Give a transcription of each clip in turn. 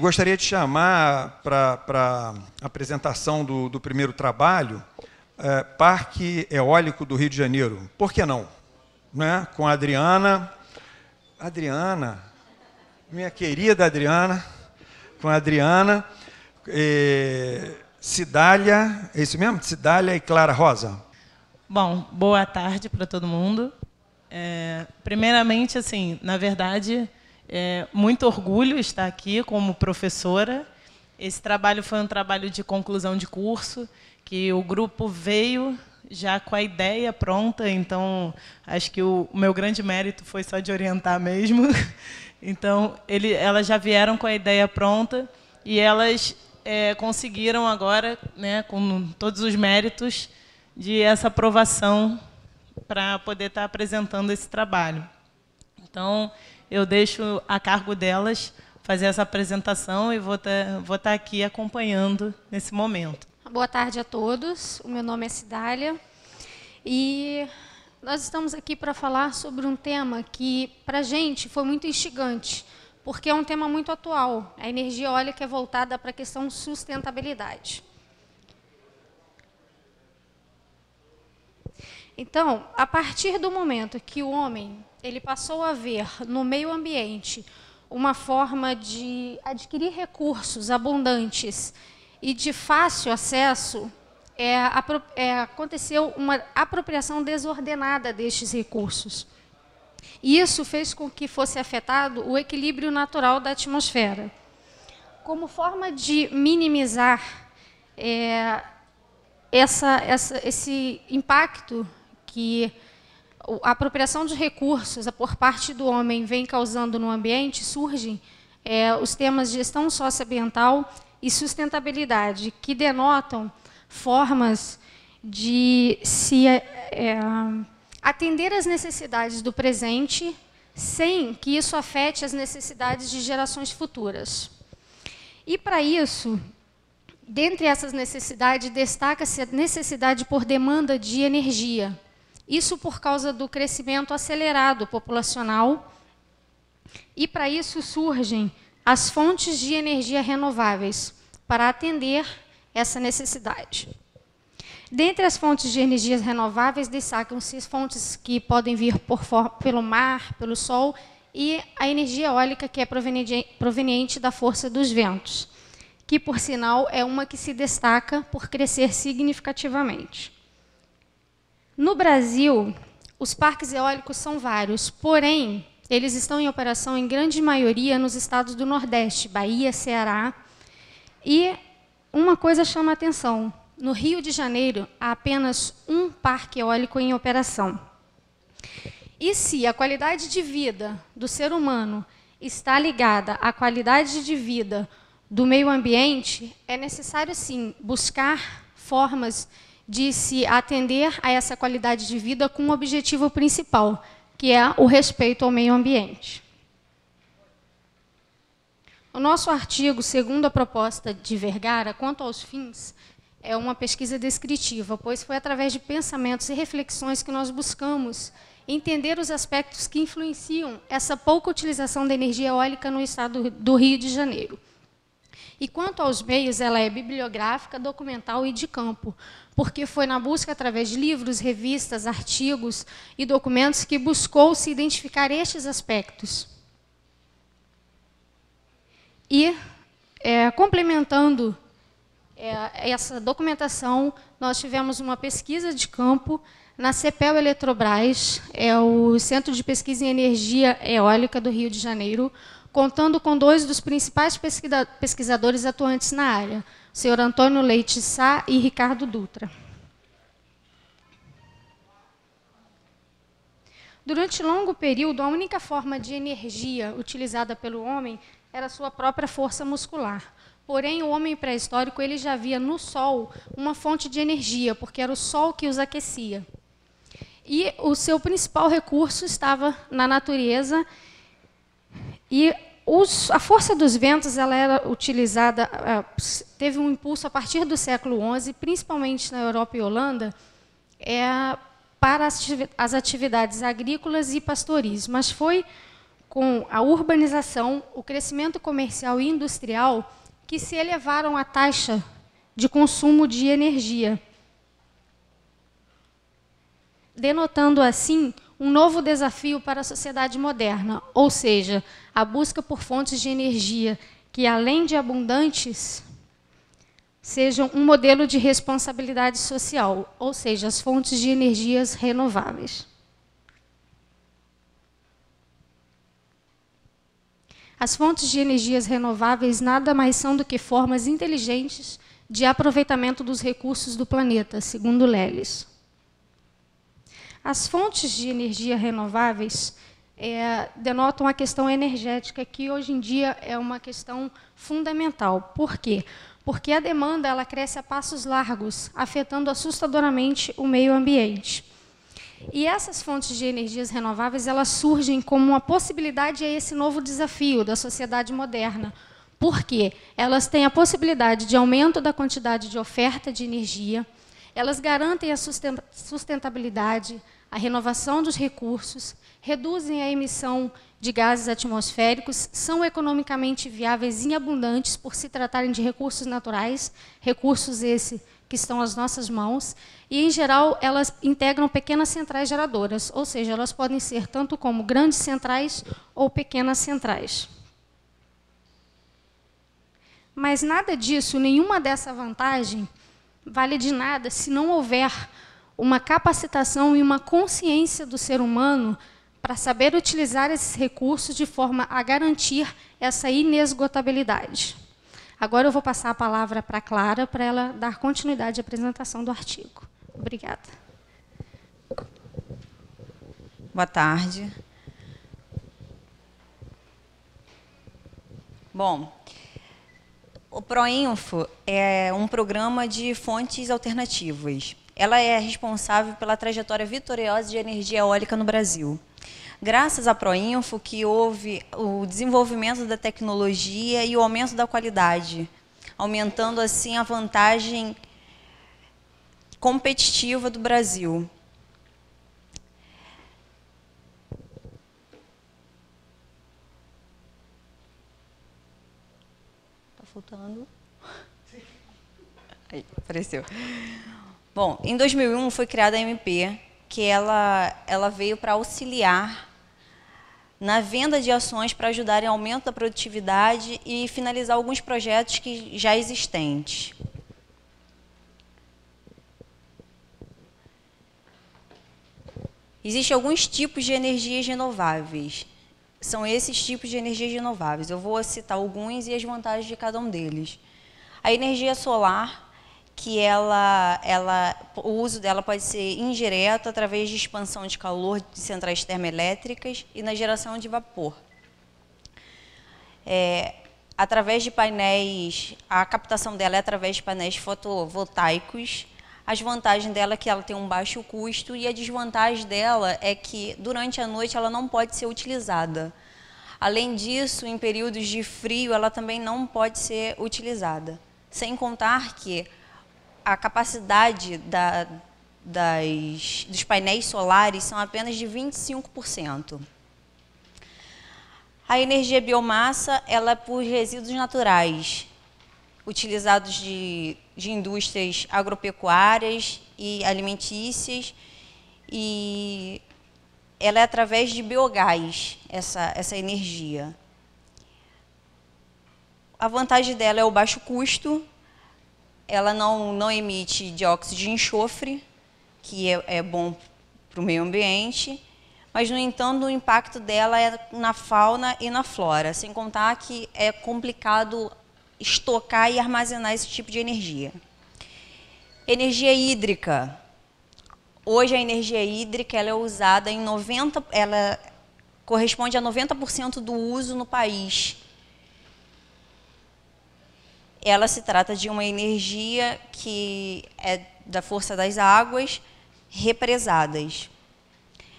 Eu gostaria de chamar para a apresentação do primeiro trabalho, Parque Eólico do Rio de Janeiro. Por que não? Né? Com a Adriana, minha querida Adriana, com a Adriana, Cidália, é isso mesmo? Cidália e Clara Rosa. Bom, boa tarde para todo mundo. Primeiramente, assim, na verdade, muito orgulho estar aqui como professora. Esse trabalho foi um trabalho de conclusão de curso, que o grupo veio já com a ideia pronta, então acho que o meu grande mérito foi só de orientar mesmo. Então, elas já vieram com a ideia pronta e elas conseguiram agora, né, com todos os méritos, de essa aprovação para poder estar apresentando esse trabalho. Então, eu deixo a cargo delas fazer essa apresentação e vou estar aqui acompanhando nesse momento. Boa tarde a todos. O meu nome é Cidália e nós estamos aqui para falar sobre um tema que, para a gente, foi muito instigante, porque é um tema muito atual. A energia eólica é voltada para a questão sustentabilidade. Então, a partir do momento que o homem passou a ver no meio ambiente uma forma de adquirir recursos abundantes e de fácil acesso, aconteceu uma apropriação desordenada destes recursos. E isso fez com que fosse afetado o equilíbrio natural da atmosfera. Como forma de minimizar esse impacto que a apropriação de recursos por parte do homem vem causando no ambiente, surgem os temas de gestão socioambiental e sustentabilidade, que denotam formas de se atender às necessidades do presente, sem que isso afete as necessidades de gerações futuras. E, para isso, dentre essas necessidades, destaca-se a necessidade por demanda de energia. Isso por causa do crescimento acelerado populacional. E, para isso, surgem as fontes de energia renováveis, para atender essa necessidade. Dentre as fontes de energias renováveis, destacam-se as fontes que podem vir pelo mar, pelo sol, e a energia eólica, que é proveniente da força dos ventos, que, por sinal, é uma que se destaca por crescer significativamente. No Brasil, os parques eólicos são vários, porém, eles estão em operação, em grande maioria, nos estados do Nordeste, Bahia, Ceará. E uma coisa chama a atenção: no Rio de Janeiro, há apenas um parque eólico em operação. E se a qualidade de vida do ser humano está ligada à qualidade de vida do meio ambiente, é necessário, sim, buscar formas de se atender a essa qualidade de vida com um objetivo principal, que é o respeito ao meio ambiente. O nosso artigo, segundo a proposta de Vergara, quanto aos fins, é uma pesquisa descritiva, pois foi através de pensamentos e reflexões que nós buscamos entender os aspectos que influenciam essa pouca utilização da energia eólica no estado do Rio de Janeiro. E quanto aos meios, ela é bibliográfica, documental e de campo, porque foi na busca, através de livros, revistas, artigos e documentos, que buscou-se identificar estes aspectos. E, complementando essa documentação, nós tivemos uma pesquisa de campo na CEPEL Eletrobras, o Centro de Pesquisa em Energia Eólica do Rio de Janeiro, contando com dois dos principais pesquisadores atuantes na área, o senhor Antônio Leite Sá e Ricardo Dutra. Durante longo período, a única forma de energia utilizada pelo homem era a sua própria força muscular. Porém, o homem pré-histórico ele já via no sol uma fonte de energia, porque era o sol que os aquecia. E o seu principal recurso estava na natureza. E a força dos ventos ela era utilizada, teve um impulso a partir do século XI, principalmente na Europa e Holanda, para as atividades agrícolas e pastoris. Mas foi com a urbanização, o crescimento comercial e industrial, que se elevaram a taxa de consumo de energia, denotando assim um novo desafio para a sociedade moderna, ou seja, a busca por fontes de energia que, além de abundantes, sejam um modelo de responsabilidade social, ou seja, as fontes de energias renováveis. As fontes de energias renováveis nada mais são do que formas inteligentes de aproveitamento dos recursos do planeta, segundo Lelis. As fontes de energia renováveis denotam a questão energética, que hoje em dia é uma questão fundamental. Por quê? Porque a demanda ela cresce a passos largos, afetando assustadoramente o meio ambiente. E essas fontes de energias renováveis elas surgem como uma possibilidade a esse novo desafio da sociedade moderna. Por quê? Elas têm a possibilidade de aumento da quantidade de oferta de energia, elas garantem a sustentabilidade, a renovação dos recursos, reduzem a emissão de gases atmosféricos, são economicamente viáveis e abundantes por se tratarem de recursos naturais, recursos esses que estão às nossas mãos, e, em geral, elas integram pequenas centrais geradoras, ou seja, elas podem ser tanto como grandes centrais ou pequenas centrais. Mas nada disso, nenhuma dessa vantagem, vale de nada se não houver uma capacitação e uma consciência do ser humano para saber utilizar esses recursos de forma a garantir essa inesgotabilidade. Agora eu vou passar a palavra para a Clara, para ela dar continuidade à apresentação do artigo. Obrigada. Boa tarde. Bom, o Proinfo é um programa de fontes alternativas. Ela é responsável pela trajetória vitoriosa de energia eólica no Brasil. Graças à Proinfo que houve o desenvolvimento da tecnologia e o aumento da qualidade, aumentando assim a vantagem competitiva do Brasil. Está faltando? Aí, apareceu. Bom, em 2001 foi criada a MP, que ela veio para auxiliar na venda de ações para ajudar em aumento da produtividade e finalizar alguns projetos que já existentes. Existem alguns tipos de energias renováveis. São esses tipos de energias renováveis. Eu vou citar alguns e as vantagens de cada um deles. A energia solar, que o uso dela pode ser indireto através de expansão de calor de centrais termoelétricas e na geração de vapor. Através de painéis, a captação dela é através de painéis fotovoltaicos. As vantagens dela é que ela tem um baixo custo e a desvantagem dela é que durante a noite ela não pode ser utilizada. Além disso, em períodos de frio, ela também não pode ser utilizada. Sem contar que a capacidade dos painéis solares são apenas de 25%. A energia biomassa ela é por resíduos naturais, utilizados de indústrias agropecuárias e alimentícias, e ela é através de biogás, essa energia. A vantagem dela é o baixo custo. Ela não emite dióxido de enxofre, que é bom para o meio ambiente, mas, no entanto, o impacto dela é na fauna e na flora, sem contar que é complicado estocar e armazenar esse tipo de energia. Energia hídrica. Hoje, a energia hídrica ela é usada em ela corresponde a 90% do uso no país. Ela se trata de uma energia que é da força das águas represadas.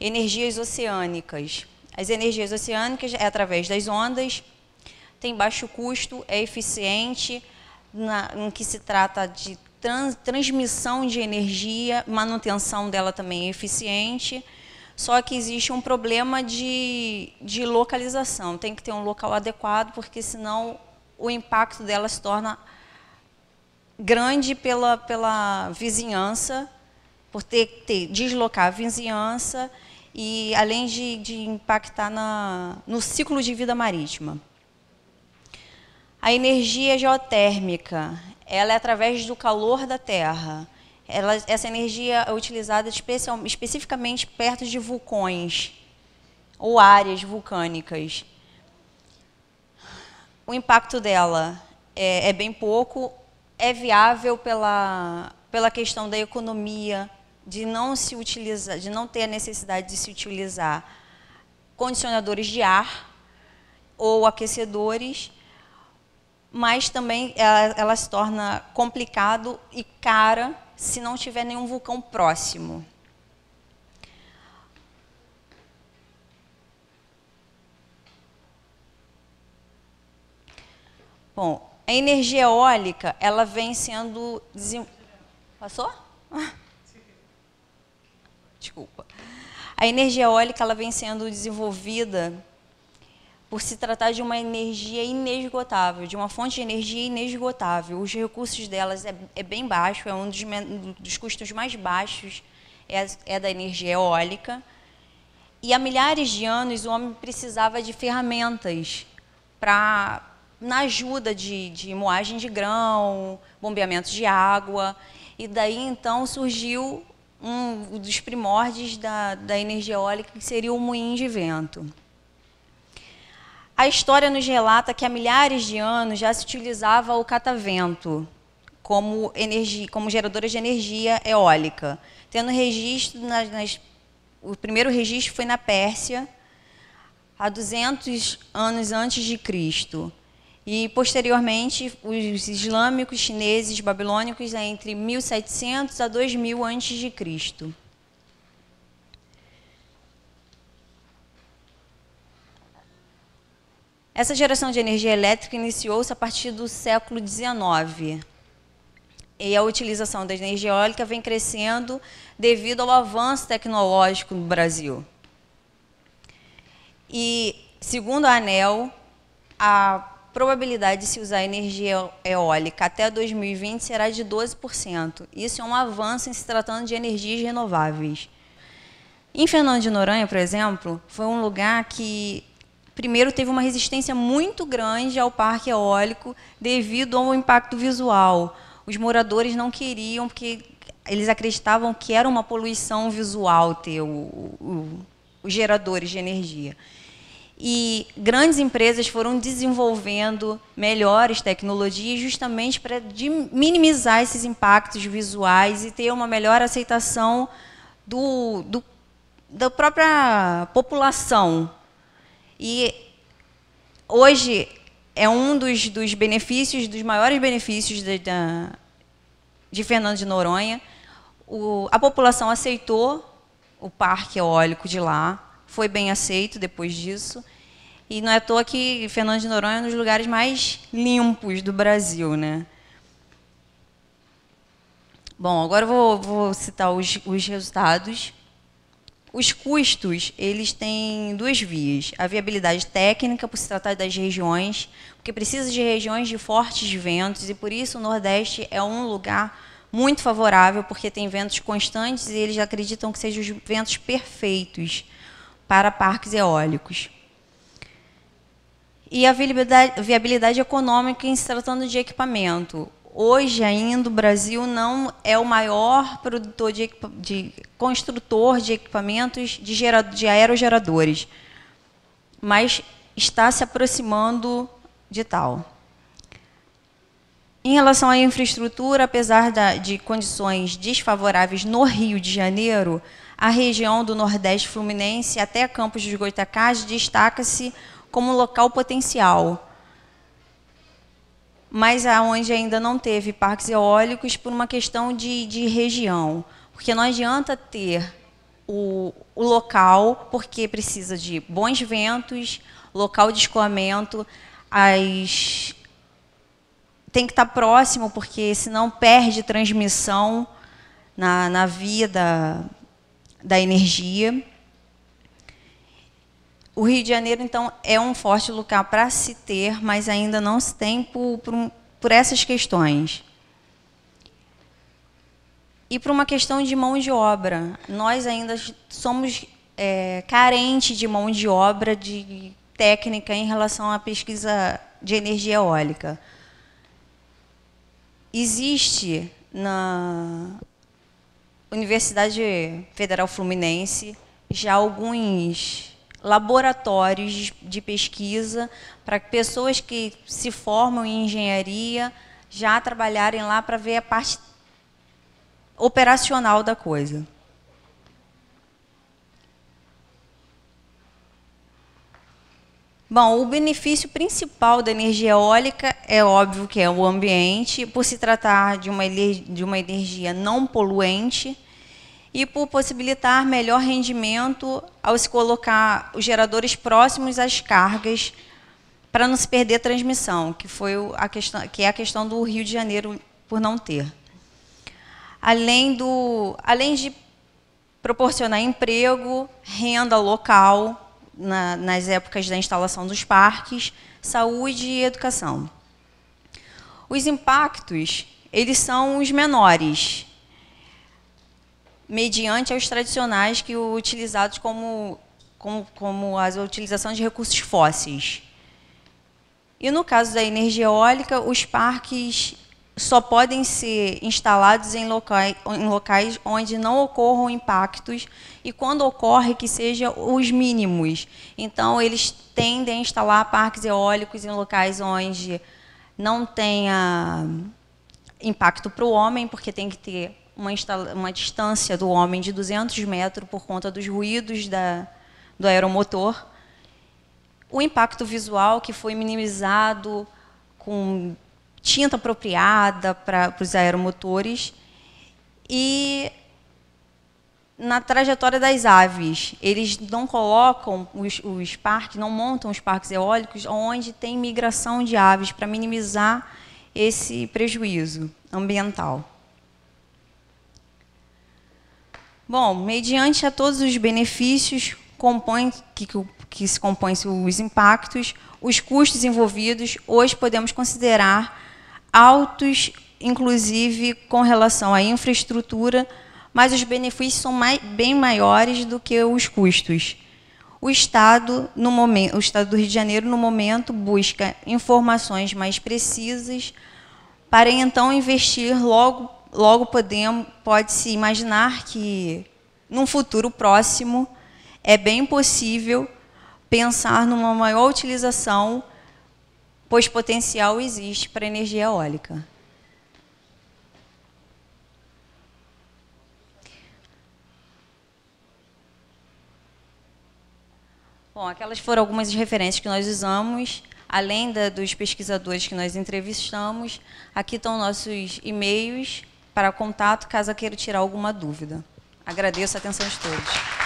Energias oceânicas. As energias oceânicas é através das ondas, tem baixo custo, é eficiente, em que se trata de transmissão de energia, manutenção dela também é eficiente. só que existe um problema de localização. Tem que ter um local adequado, porque senão o impacto dela se torna grande pela vizinhança, por ter que deslocar a vizinhança e além de impactar no ciclo de vida marítima. A energia geotérmica, ela é através do calor da Terra. Essa energia é utilizada especificamente perto de vulcões ou áreas vulcânicas. O impacto dela é bem pouco, é viável pela questão da economia, de não ter a necessidade de se utilizar condicionadores de ar ou aquecedores, mas também ela se torna complicado e cara se não tiver nenhum vulcão próximo. Bom, a energia eólica, ela vem sendo... Passou? Desculpa. A energia eólica, ela vem sendo desenvolvida por se tratar de uma energia inesgotável, de uma fonte de energia inesgotável. Os recursos delas é bem baixo, é um dos custos mais baixos, é da energia eólica. E há milhares de anos o homem precisava de ferramentas na ajuda de moagem de grão, bombeamento de água, e daí então surgiu um dos primórdios da energia eólica, que seria o moinho de vento. A história nos relata que há milhares de anos já se utilizava o catavento como geradora de energia eólica, tendo registro, o primeiro registro foi na Pérsia, há 200 anos antes de Cristo. E, posteriormente, os islâmicos, chineses, babilônicos, entre 1700 a 2000 antes de Cristo. Essa geração de energia elétrica iniciou-se a partir do século XIX. E a utilização da energia eólica vem crescendo devido ao avanço tecnológico no Brasil. E, segundo a ANEEL, a probabilidade de se usar energia eólica até 2020 será de 12%. Isso é um avanço em se tratando de energias renováveis. Em Fernando de Noronha, por exemplo, foi um lugar que, primeiro, teve uma resistência muito grande ao parque eólico devido ao impacto visual. Os moradores não queriam, porque eles acreditavam que era uma poluição visual ter os geradores de energia. E grandes empresas foram desenvolvendo melhores tecnologias justamente para minimizar esses impactos visuais e ter uma melhor aceitação da própria população. E hoje é um dos benefícios, dos maiores benefícios de Fernando de Noronha. A população aceitou o parque eólico de lá, foi bem aceito depois disso. E não é à toa que Fernando de Noronha é um dos lugares mais limpos do Brasil, né? Bom, agora eu vou citar os resultados. Os custos, eles têm duas vias. A viabilidade técnica, por se tratar das regiões, porque precisa de regiões de fortes ventos, e por isso o Nordeste é um lugar muito favorável, porque tem ventos constantes e eles acreditam que sejam os ventos perfeitos para parques eólicos. E a viabilidade econômica em se tratando de equipamento. Hoje ainda o Brasil não é o maior produtor construtor de equipamentos de aerogeradores, mas está se aproximando de tal. Em relação à infraestrutura, apesar de condições desfavoráveis no Rio de Janeiro, a região do Nordeste Fluminense até Campos dos Goytacazes destaca-se como local potencial, mas aonde ainda não teve parques eólicos por uma questão de região, porque não adianta ter o local, porque precisa de bons ventos, local de escoamento, tem que estar próximo, porque senão perde transmissão na via da energia. O Rio de Janeiro, então, é um forte lugar para se ter, mas ainda não se tem por essas questões. E por uma questão de mão de obra. Nós ainda somos carentes de mão de obra de técnica em relação à pesquisa de energia eólica. Existe na Universidade Federal Fluminense já alguns laboratórios de pesquisa para pessoas que se formam em engenharia já trabalharem lá para ver a parte operacional da coisa. Bom, o benefício principal da energia eólica é óbvio que é o ambiente, por se tratar de uma energia não poluente e por possibilitar melhor rendimento ao se colocar os geradores próximos às cargas para não se perder a transmissão, que é a questão do Rio de Janeiro por não ter. Além de proporcionar emprego, renda local nas épocas da instalação dos parques, saúde e educação. Os impactos, eles são os menores, mediante aos tradicionais que utilizados como a utilização de recursos fósseis. E no caso da energia eólica, os parques só podem ser instalados em locais onde não ocorram impactos e, quando ocorre, que sejam os mínimos. Então, eles tendem a instalar parques eólicos em locais onde não tenha impacto para o homem, porque tem que ter uma distância do homem de 200 metros por conta dos ruídos do aeromotor. O impacto visual, que foi minimizado com tinta apropriada para os aeromotores, e na trajetória das aves, eles não colocam os parques, não montam os parques eólicos onde tem migração de aves, para minimizar esse prejuízo ambiental. Bom, mediante a todos os benefícios que se compõem os impactos, os custos envolvidos, hoje podemos considerar altos, inclusive com relação à infraestrutura, mas os benefícios são bem maiores do que os custos. O Estado do Rio de Janeiro, no momento, busca informações mais precisas para, então, investir logo pode-se imaginar que, num futuro próximo, é bem possível pensar numa maior utilização, pois potencial existe para a energia eólica. Bom, aquelas foram algumas referências que nós usamos, além dos pesquisadores que nós entrevistamos. Aqui estão nossos e-mails para contato, caso queira tirar alguma dúvida. Agradeço a atenção de todos.